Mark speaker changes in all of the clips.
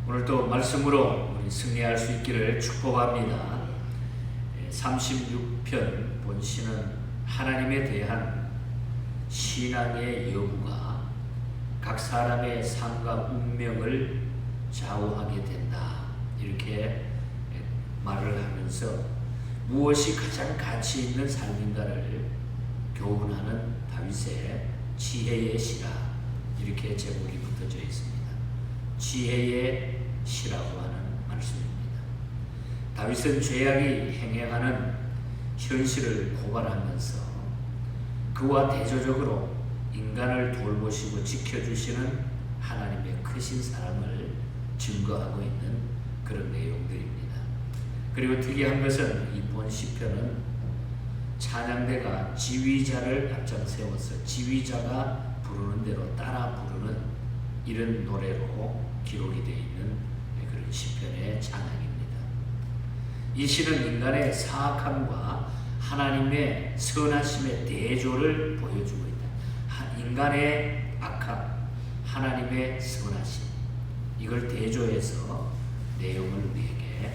Speaker 1: 오늘도 말씀으로 우리 승리할 수 있기를 축복합니다. 36편 본시는 하나님에 대한 신앙의 여부가 각 사람의 삶과 운명을 좌우하게 된다, 이렇게 말을 하면서 무엇이 가장 가치 있는 삶인가를 교훈하는 다윗의 지혜의 시라, 이렇게 제목이 붙어져 있습니다. 지혜의 시라고 하는 말씀입니다. 다윗은 죄악이 행행하는 현실을 고발하면서 그와 대조적으로 인간을 돌보시고 지켜주시는 하나님의 크신 사랑을 증거하고 있는 그런 내용들입니다. 그리고 특이한 것은 이 본 시편은 찬양대가 지휘자를 앞장세워서 지휘자가 부르는 대로 따라 부르는 이런 노래로 기록이 되어 있는 그런 시편의 찬양입니다. 이 시는 인간의 사악함과 하나님의 선하심의 대조를 보여주고 있다. 인간의 악함, 하나님의 선하심, 이걸 대조해서 내용을 우리에게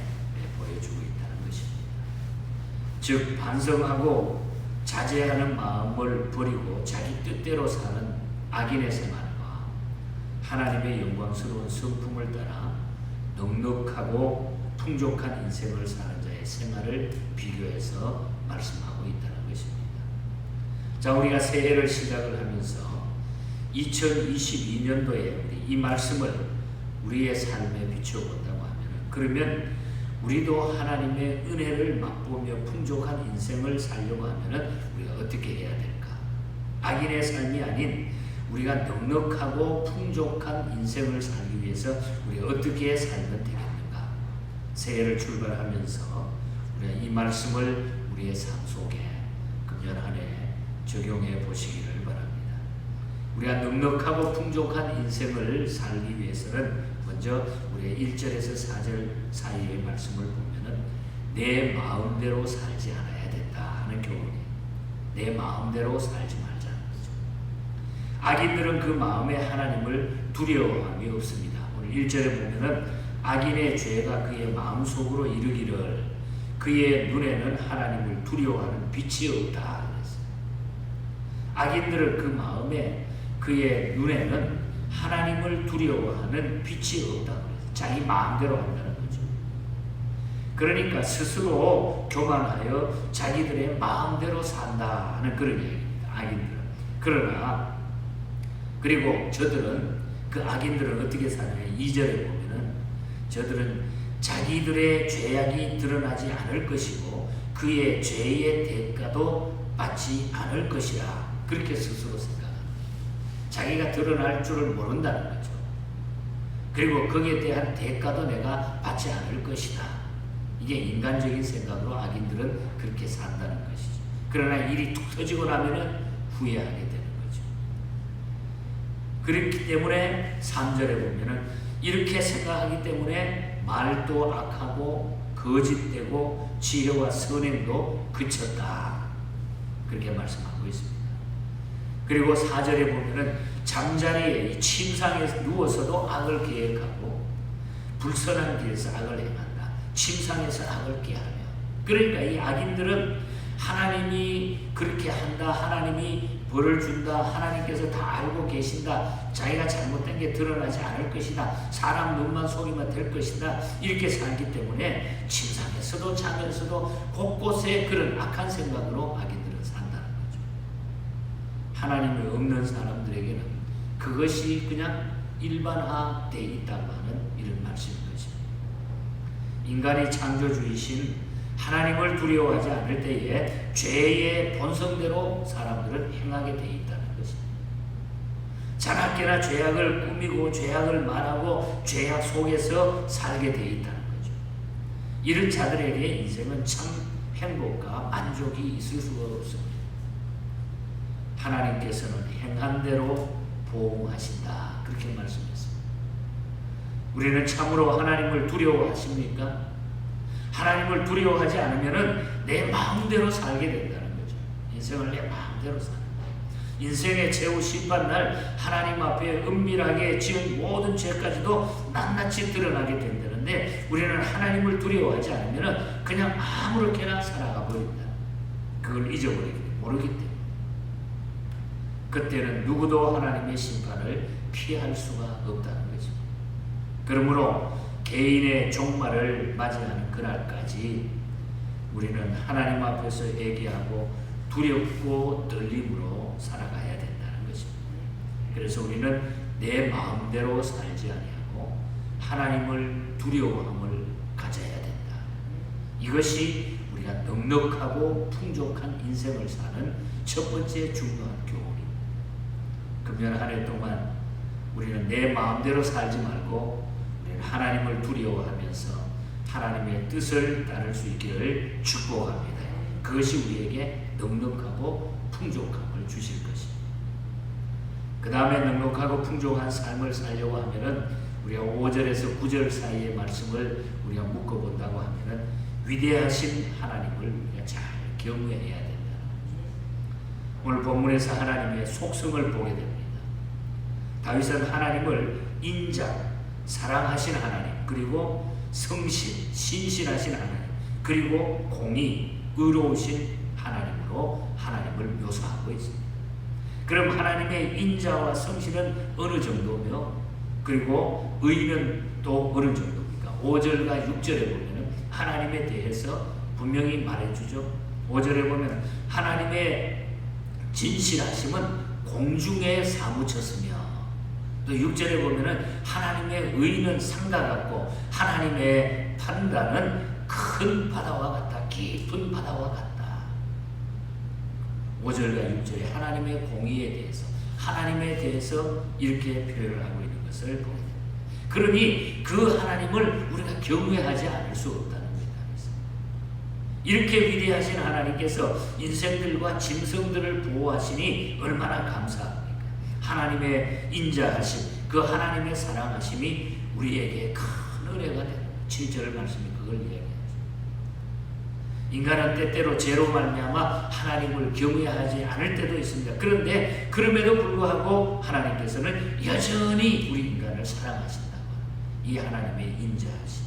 Speaker 1: 보여주고 있다는 것입니다. 즉 반성하고 자제하는 마음을 버리고 자기 뜻대로 사는 악인의 생활과 하나님의 영광스러운 성품을 따라 넉넉하고 풍족한 인생을 사는 자의 생활을 비교해서 말씀하고 있다는 것입니다. 자, 우리가 새해를 시작을 하면서 2022년도에 이 말씀을 우리의 삶에 비춰본다고 하면, 그러면 우리도 하나님의 은혜를 맛보며 풍족한 인생을 살려고 하면 우리가 어떻게 해야 될까? 악인의 삶이 아닌 우리가 넉넉하고 풍족한 인생을 살기 위해서 우리가 어떻게 살면 되겠는가? 새해를 출발하면서 우리가 이 말씀을 우리의 삶 속에 금년 한 해 적용해 보시기를 바랍니다. 우리가 넉넉하고 풍족한 인생을 살기 위해서는 먼저 우리의 1절에서 4절 사이의 말씀을 보면은 내 마음대로 살지 않아야 된다 하는 교훈이에요. 내 마음대로 살지 말자는 거죠. 악인들은 그 마음에 하나님을 두려워함이 없습니다. 오늘 1절에 보면은 악인의 죄가 그의 마음속으로 이르기를 그의 눈에는 하나님을 두려워하는 빛이 없다 그랬어요. 악인들은 그 마음에, 그의 눈에는 하나님을 두려워하는 빛이 없다고 그랬어요. 자기 마음대로 한다는 거죠. 그러니까 스스로 교만하여 자기들의 마음대로 산다 하는 그런 얘기입니다. 악인들은. 그러나 그리고 저들은, 그 악인들은 어떻게 사느냐, 2절에 보면은 저들은 자기들의 죄악이 드러나지 않을 것이고 그의 죄의 대가도 받지 않을 것이라, 그렇게 스스로 생각합니다. 자기가 드러날 줄을 모른다는 거죠. 그리고 거기에 대한 대가도 내가 받지 않을 것이다. 이게 인간적인 생각으로 악인들은 그렇게 산다는 것이죠. 그러나 일이 툭 터지고 나면은 후회하게 되는 거죠. 그렇기 때문에 3절에 보면은 이렇게 생각하기 때문에 말도 악하고 거짓되고 지혜와 선행도 그쳤다, 그렇게 말씀하고 있습니다. 그리고 4절에 보면은 잠자리에 침상에 누워서도 악을 계획하고 불선한 길에서 악을 행한다. 침상에서 악을 깨하며. 그러니까 이 악인들은 하나님이 그렇게 한다, 하나님이 벌을 준다, 하나님께서 다 알고 계신다, 자기가 잘못된 게 드러나지 않을 것이다, 사람 눈만 속이면 될 것이다, 이렇게 살기 때문에 침상에서도 자면서도 곳곳에 그런 악한 생각으로 악인들은 산다는 거죠. 하나님이 없는 사람들에게는 그것이 그냥 일반화되어 있다고 하는 이런 말씀인 것입니다. 인간이 창조주이신 하나님을 두려워하지 않을 때에 죄의 본성대로 사람들은 행하게 되어 있다는 것입니다. 자나깨나 죄악을 꾸미고 죄악을 말하고 죄악 속에서 살게 되어 있다는 거죠. 이런 자들에게 인생은 참 행복과 만족이 있을 수가 없습니다. 하나님께서는 행한 대로 보응하신다, 그렇게 말씀했습니다. 우리는 참으로 하나님을 두려워하십니까? 하나님을 두려워하지 않으면 내 마음대로 살게 된다는 거죠. 인생을 내 마음대로 사는 거예요. 인생의 최후 심판날 하나님 앞에 은밀하게 지은 모든 죄까지도 낱낱이 드러나게 된다는데 우리는 하나님을 두려워하지 않으면 그냥 아무렇게나 살아가 버린다. 그걸 잊어버리기 모르기 때문에 그때는 누구도 하나님의 심판을 피할 수가 없다는 거죠. 그러므로 개인의 종말을 맞이하는 그날까지 우리는 하나님 앞에서 회개하고 두렵고 떨림으로 살아가야 된다는 것입니다. 그래서 우리는 내 마음대로 살지 아니하고 하나님을 두려워함을 가져야 된다. 이것이 우리가 넉넉하고 풍족한 인생을 사는 첫 번째 중요한 교훈입니다. 금년 한 해 동안 우리는 내 마음대로 살지 말고 우리는 하나님을 두려워하면서 하나님의 뜻을 따를 수 있기를 축복합니다. 그것이 우리에게 넉넉하고 풍족함을 주실 것입니다. 그 다음에 넉넉하고 풍족한 삶을 살려고 하면은 우리가 5절에서 9절 사이의 말씀을 우리가 묶어본다고 하면은 위대하신 하나님을 우리가 잘 경외해야 된다. 오늘 본문에서 하나님의 속성을 보게 됩니다. 다윗은 하나님을 인자, 사랑하신 하나님, 그리고 성신, 신실하신 하나님, 그리고 공의, 의로우신 하나님으로 하나님을 묘사하고 있습니다. 그럼 하나님의 인자와 성실은 어느 정도며 그리고 의는 또 어느 정도입니까? 5절과 6절에 보면 하나님에 대해서 분명히 말해주죠. 5절에 보면 하나님의 진실하심은 공중에 사무쳤으며 또 6절에 보면 하나님의 의는 상가 같고 하나님의 판단은 큰 바다와 같다. 깊은 바다와 같다. 5절과 6절에 하나님의 공의에 대해서 하나님에 대해서 이렇게 표현을 하고 있는 것을 보게 됩니다. 그러니 그 하나님을 우리가 경외하지 않을 수 없다는 겁니다. 이렇게 위대하신 하나님께서 인생들과 짐승들을 보호하시니 얼마나 감사합니까? 하나님의 인자하심, 그 하나님의 사랑하심이 우리에게 큰 은혜가 됩니다. 7절 말씀이 그걸 이야기합니다. 인간은 때때로 죄로 말미암아 하나님을 경외하지 않을 때도 있습니다. 그런데 그럼에도 불구하고 하나님께서는 여전히 우리 인간을 사랑하신다고 이 하나님의 인자하심.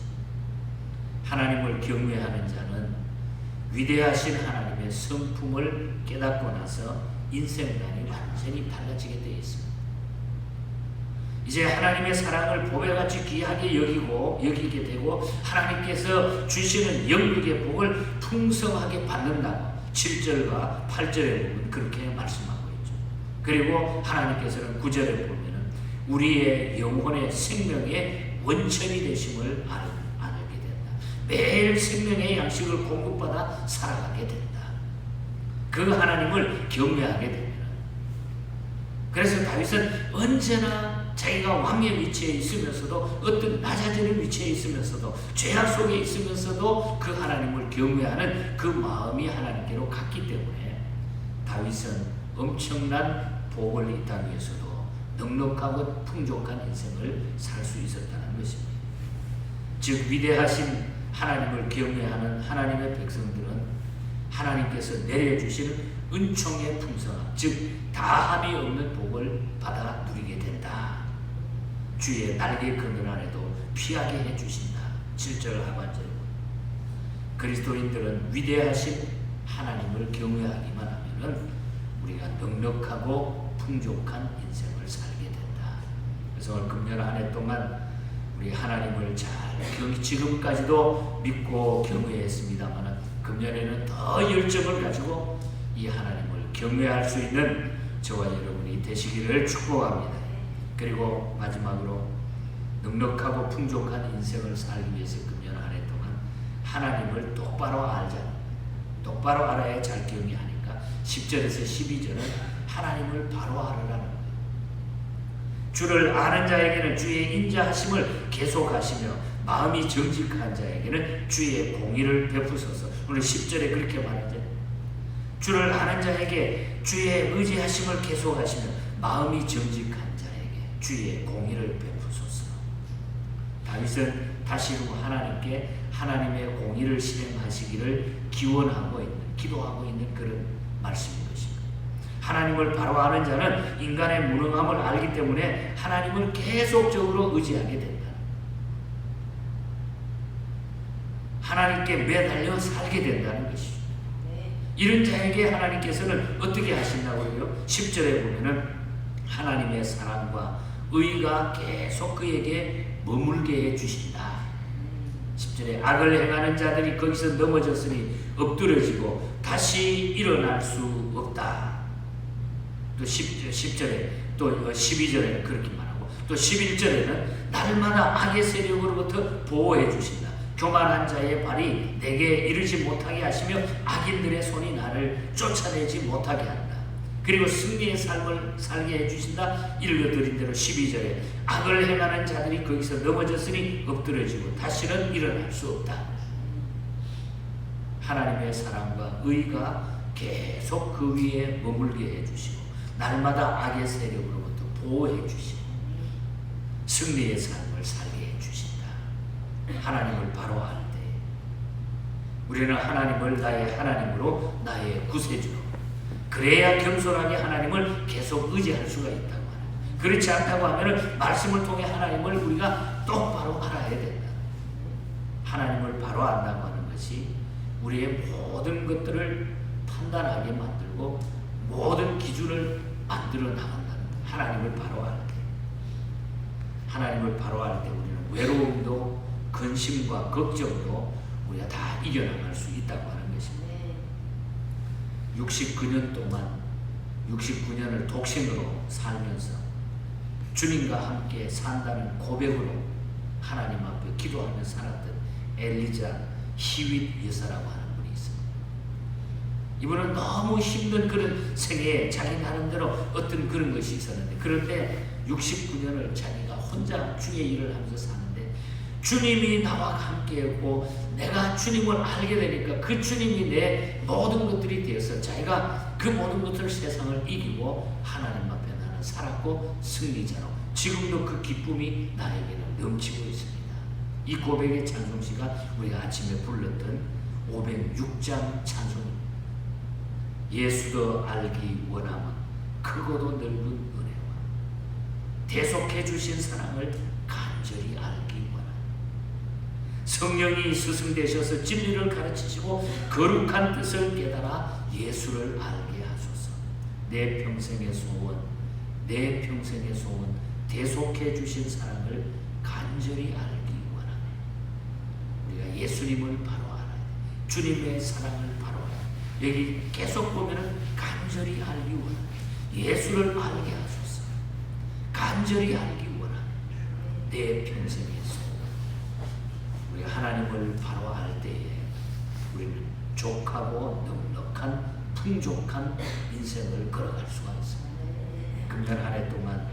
Speaker 1: 하나님을 경외하는 자는 위대하신 하나님의 성품을 깨닫고 나서 인생관이 완전히 달라지게 되어 있습니다. 이제 하나님의 사랑을 보배같이 귀하게 여기게 되고 하나님께서 주시는 영육의 복을 풍성하게 받는다고 7절과 8절에 보면 그렇게 말씀하고 있죠. 그리고 하나님께서는 9절에 보면 우리의 영혼의 생명의 원천이 되심을 알게 된다. 매일 생명의 양식을 공급받아 살아가게 된다. 그 하나님을 경외하게 됩니다. 그래서 다윗은 언제나 자기가 왕의 위치에 있으면서도 어떤 낮아지는 위치에 있으면서도 죄악 속에 있으면서도 그 하나님을 경외하는 그 마음이 하나님께로 갔기 때문에 다윗은 엄청난 복을 이 땅에서도 넉넉하고 풍족한 인생을 살 수 있었다는 것입니다. 즉 위대하신 하나님을 경외하는 하나님의 백성들은 하나님께서 내려주시는 은총의 풍성함, 즉 다함이 없는 복을 받아 누리게 된다. 주의 날개 그늘 안에도 피하게 해주신다. 7절 하반절. 그리스도인들은 위대하신 하나님을 경외하기만 하면은 우리가 넉넉하고 풍족한 인생을 살게 된다. 그래서 오늘 금년 한 해 동안 우리 하나님을 잘 지금까지도 믿고 경외했습니다만 금년에는 더 열정을 가지고 이 하나님을 경외할 수 있는 저와 여러분이 되시기를 축복합니다. 그리고 마지막으로 넉넉하고 풍족한 인생을 살기 위해서 금년 한 해 동안 하나님을 똑바로 똑바로 알아야 잘 경외하니까 10절에서 12절은 하나님을 바로 알으라는 거예요. 주를 아는 자에게는 주의 인자하심을 계속하시며 마음이 정직한 자에게는 주의 공의를 베푸소서. 오늘 10절에 그렇게 말하죠. 주를 아는 자에게 주의 의지하심을 계속하시며 마음이 정직한 자에게 주의 공의를 베푸소서. 다윗은 다시금 하나님께 하나님의 공의를 실행하시기를 기원하고 있는, 기도하고 있는 그런 말씀인 것입니다. 하나님을 바로 아는 자는 인간의 무능함을 알기 때문에 하나님을 계속적으로 의지하게 된다. 하나님께 매달려 살게 된다는 것이죠. 이런 자에게 하나님께서는 어떻게 하신다고요? 10절에 보면은 하나님의 사랑과 의가 계속 그에게 머물게 해주신다. 10절에 악을 행하는 자들이 거기서 넘어졌으니 엎드러지고 다시 일어날 수 없다. 또 10절에 또 12절에 그렇게 말하고 또 11절에는 날마다 악의 세력으로부터 보호해 주신다. 교만한 자의 발이 내게 이르지 못하게 하시며 악인들의 손이 나를 쫓아내지 못하게 한다. 그리고 승리의 삶을 살게 해주신다. 읽어드린 대로 12절에 악을 행하는 자들이 거기서 넘어졌으니 엎드러지고 다시는 일어날 수 없다. 하나님의 사랑과 의가 계속 그 위에 머물게 해주시고 날마다 악의 세력으로부터 보호해 주시고 승리의 삶을 살게 해주신다. 하나님을 바로 알 때 우리는 하나님을 나의 하나님으로 나의 구세주로 그래야 겸손하게 하나님을 계속 의지할 수가 있다고 하는. 그렇지 않다고 하면 말씀을 통해 하나님을 우리가 똑바로 알아야 된다. 하나님을 바로 안다고 하는 것이 우리의 모든 것들을 판단하게 만들고 모든 기준을 만들어 나간다는 거예요. 하나님을 바로 알 때. 하나님을 바로 알 때 우리는 외로움도 근심과 걱정도 우리가 다 이겨나갈 수 있다고 하는 것입니다. 69년 동안 69년을 독신으로 살면서 주님과 함께 산다는 고백으로 하나님 앞에 기도하며 살았던 엘리자 히윗 여사라고 하는 분이 있습니다. 이분은 너무 힘든 그런 생애에 자기 나름대로 어떤 그런 것이 있었는데 그런데 69년을 자기가 혼자 주의 일을 하면서 사는데 주님이 나와 함께했고 내가 주님을 알게 되니까 그 주님이 내 모든 것들이 되어서 자기가 그 모든 것을 세상을 이기고 하나님 앞에 나는 살았고 승리자로 지금도 그 기쁨이 나에게는 넘치고 있습니다. 이 고백의 찬송시가 우리가 아침에 불렀던 506장 찬송입니다. 예수도 알기 원함은 크고도 넓은 은혜와 대속해 주신 사랑을 간절히 알기 원함. 성령이 스승되셔서 진리를 가르치시고 거룩한 뜻을 깨달아 예수를 알게 하소서. 내 평생의 소원, 내 평생의 소원 대속해 주신 사랑을 간절히 알기 원하네. 우리가 예수님을 바로 알아야 돼. 주님의 사랑을 바로 알아야 돼. 여기 계속 보면은 간절히 알기 원하네. 예수를 알게 하소서. 간절히 알기 원하네. 내 평생의 소원. 우리가 하나님을 바로 알 때에 우리는 족하고 넉넉한 풍족한 인생을 걸어갈 수가 있습니다. 금년 한 해 동안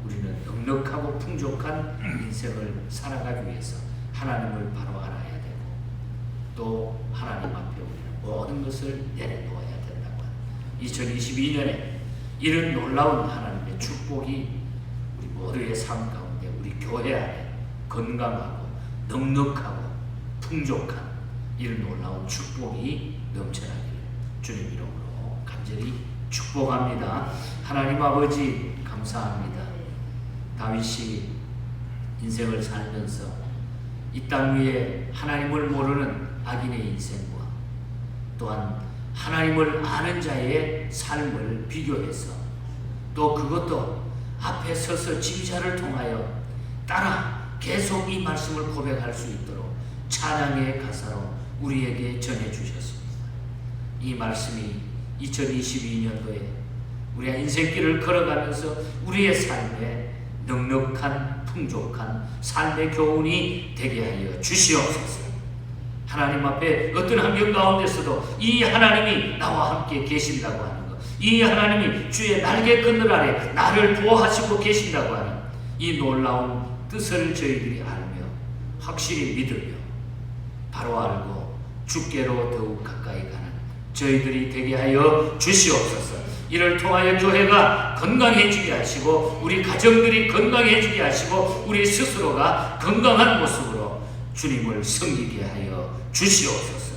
Speaker 1: 우리는 넉넉하고 풍족한 인생을 살아가기 위해서 하나님을 바로 알아야 되고 또 하나님 앞에 우리는 모든 것을 내려놓아야 된다고 합니다. 2022년에 이런 놀라운 하나님의 축복이 우리 모두의 삶 가운데 우리 교회 안에 건강하고 넉넉하고 풍족한 이런 놀라운 축복이 넘쳐나기를 주님 이름으로 간절히 축복합니다. 하나님 아버지 감사합니다. 다윗이 인생을 살면서 이 땅 위에 하나님을 모르는 악인의 인생과 또한 하나님을 아는 자의 삶을 비교해서 또 그것도 앞에 서서 지휘자를 통하여 따라 계속 이 말씀을 고백할 수 있도록 찬양의 가사로 우리에게 전해주셨습니다. 이 말씀이 2022년도에 우리가 인생길을 걸어가면서 우리의 삶에 넉넉한 풍족한 삶의 교훈이 되게 하여 주시옵소서. 하나님 앞에 어떤 환경 가운데서도 이 하나님이 나와 함께 계신다고 하는 것, 이 하나님이 주의 날개 그늘 아래 나를 보호하시고 계신다고 하는 이 놀라운 뜻을 저희들이 알며 확실히 믿으며 바로 알고 주께로 더욱 가까이 가는 저희들이 되게 하여 주시옵소서. 이를 통하여 교회가 건강해지게 하시고 우리 가정들이 건강해지게 하시고 우리 스스로가 건강한 모습으로 주님을 섬기게 하여 주시옵소서.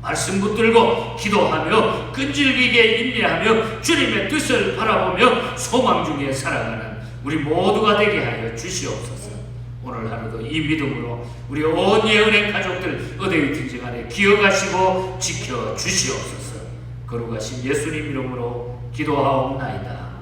Speaker 1: 말씀 붙들고 기도하며 끈질기게 인내하며 주님의 뜻을 바라보며 소망 중에 살아가는 우리 모두가 되게 하여 주시옵소서. 오늘 하루도 이 믿음으로 우리 온 예언의 가족들 어디 있든지 간에 기억하시고 지켜 주시옵소서. 거룩하신 예수님 이름으로 기도하옵나이다.